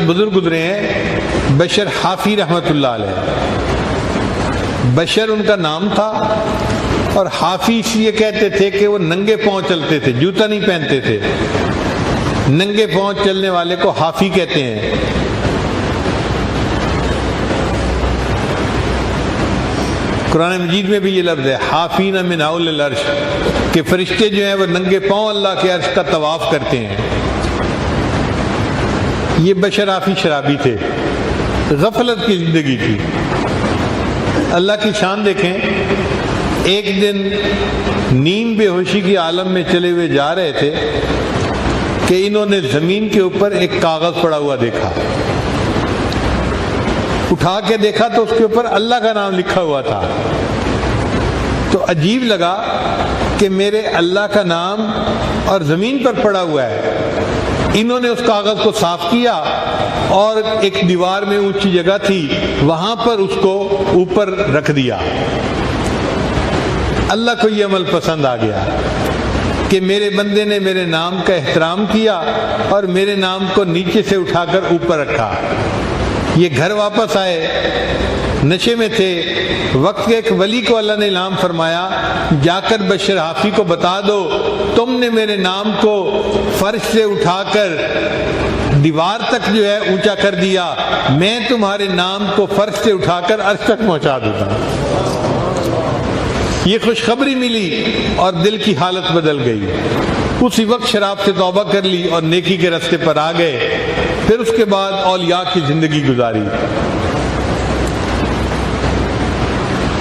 بزرگ گزرے ہیں بشر حافی رحمۃ اللہ علیہ. بشر ان کا نام تھا اور حافی اس لیے کہتے تھے کہ وہ ننگے پاؤں چلتے تھے, جوتا نہیں پہنتے تھے. ننگے پاؤں چلنے والے کو حافی کہتے ہیں. قرآن مجید میں بھی یہ لفظ ہے حافین من حول العرش, کہ فرشتے جو ہیں وہ ننگے پاؤں اللہ کے عرش کا طواف کرتے ہیں. یہ بشر حافی شرابی تھے, غفلت کی زندگی تھی. اللہ کی شان دیکھیں, ایک دن نیند بے ہوشی کی عالم میں چلے ہوئے جا رہے تھے کہ انہوں نے زمین کے اوپر ایک کاغذ پڑا ہوا دیکھا. اٹھا کے دیکھا تو اس کے اوپر اللہ کا نام لکھا ہوا تھا. تو عجیب لگا کہ میرے اللہ کا نام اور زمین پر پڑا ہوا ہے. انہوں نے اس کاغذ کو صاف کیا اور ایک دیوار میں اونچی جگہ تھی وہاں پر اس کو اوپر رکھ دیا. اللہ کو یہ عمل پسند آ گیا کہ میرے بندے نے میرے نام کا احترام کیا اور میرے نام کو نیچے سے اٹھا کر اوپر رکھا. یہ گھر واپس آئے, نشے میں تھے. وقت کے ایک ولی کو اللہ نے الہام فرمایا, جا کر بشر حافی کو بتا دو تم نے میرے نام کو فرش سے اٹھا کر دیوار تک جو ہے اونچا کر دیا, میں تمہارے نام کو فرش سے اٹھا کر عرش تک پہنچا دیتا. یہ خوشخبری ملی اور دل کی حالت بدل گئی. اسی وقت شراب سے توبہ کر لی اور نیکی کے راستے پر آ گئے. پھر اس کے بعد اولیاء کی زندگی گزاری.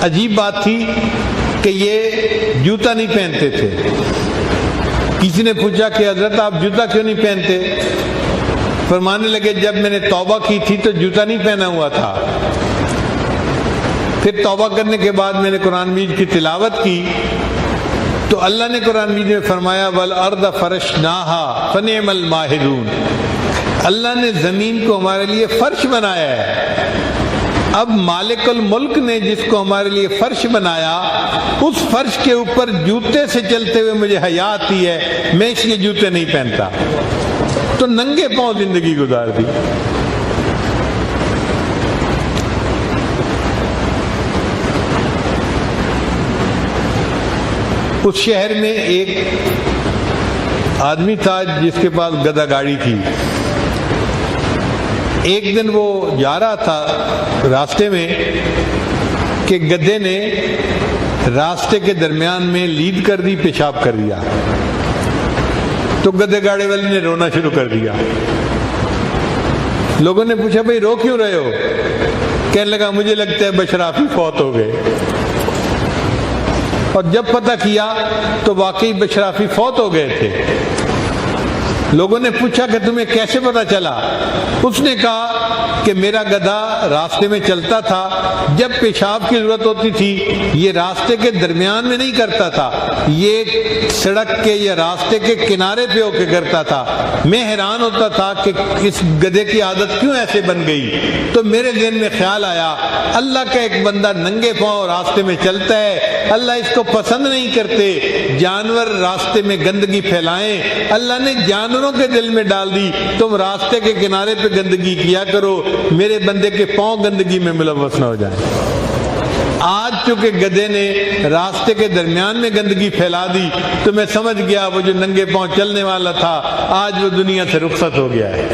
عجیب بات تھی کہ یہ جوتا نہیں پہنتے تھے. کسی نے پوچھا کہ حضرت آپ جوتا کیوں نہیں پہنتے؟ فرمانے لگے جب میں نے توبہ کی تھی تو جوتا نہیں پہنا ہوا تھا. پھر توبہ کرنے کے بعد میں نے قرآن مجید کی تلاوت کی تو اللہ نے قرآن مجید میں فرمایا وَالْأَرْضَ فَرَشْنَاهَا فَنِعْمَ الْمَاهِدُونَ, اللہ نے زمین کو ہمارے لیے فرش بنایا ہے. اب مالک الملک نے جس کو ہمارے لیے فرش بنایا اس فرش کے اوپر جوتے سے چلتے ہوئے مجھے حیا آتی ہے, میں اس لیے جوتے نہیں پہنتا. تو ننگے پاؤں زندگی گزار دی. اس شہر میں ایک آدمی تھا جس کے پاس گدھا گاڑی تھی. ایک دن وہ جا رہا تھا راستے میں کہ گدھے نے راستے کے درمیان میں لید کر دی, پیشاب کر دیا. تو گدھے گاڑی والے نے رونا شروع کر دیا. لوگوں نے پوچھا بھائی رو کیوں رہے ہو؟ کہنے لگا مجھے لگتا ہے بشر حافی فوت ہو گئے. اور جب پتہ کیا تو واقعی بشر حافی فوت ہو گئے تھے. لوگوں نے پوچھا کہ تمہیں کیسے پتہ چلا؟ اس نے کہا کہ میرا گدھا راستے میں چلتا تھا, جب پیشاب کی ضرورت ہوتی تھی یہ راستے کے درمیان میں نہیں کرتا تھا, یہ سڑک کے یا راستے کے کنارے پہ ہو کے کرتا تھا. میں حیران ہوتا تھا کہ اس گدھے کی عادت کیوں ایسے بن گئی. تو میرے ذہن میں خیال آیا اللہ کا ایک بندہ ننگے پاؤں راستے میں چلتا ہے, اللہ اس کو پسند نہیں کرتے جانور راستے میں گندگی پھیلائیں. اللہ نے جانوروں کے دل میں ڈال دی تم راستے کے کنارے پہ گندگی کیا کرو, میرے بندے کے پاؤں گندگی میں ملوث نہ ہو جائیں. آج چونکہ گدھے نے راستے کے درمیان میں گندگی پھیلا دی تو میں سمجھ گیا وہ جو ننگے پاؤں چلنے والا تھا آج وہ دنیا سے رخصت ہو گیا ہے.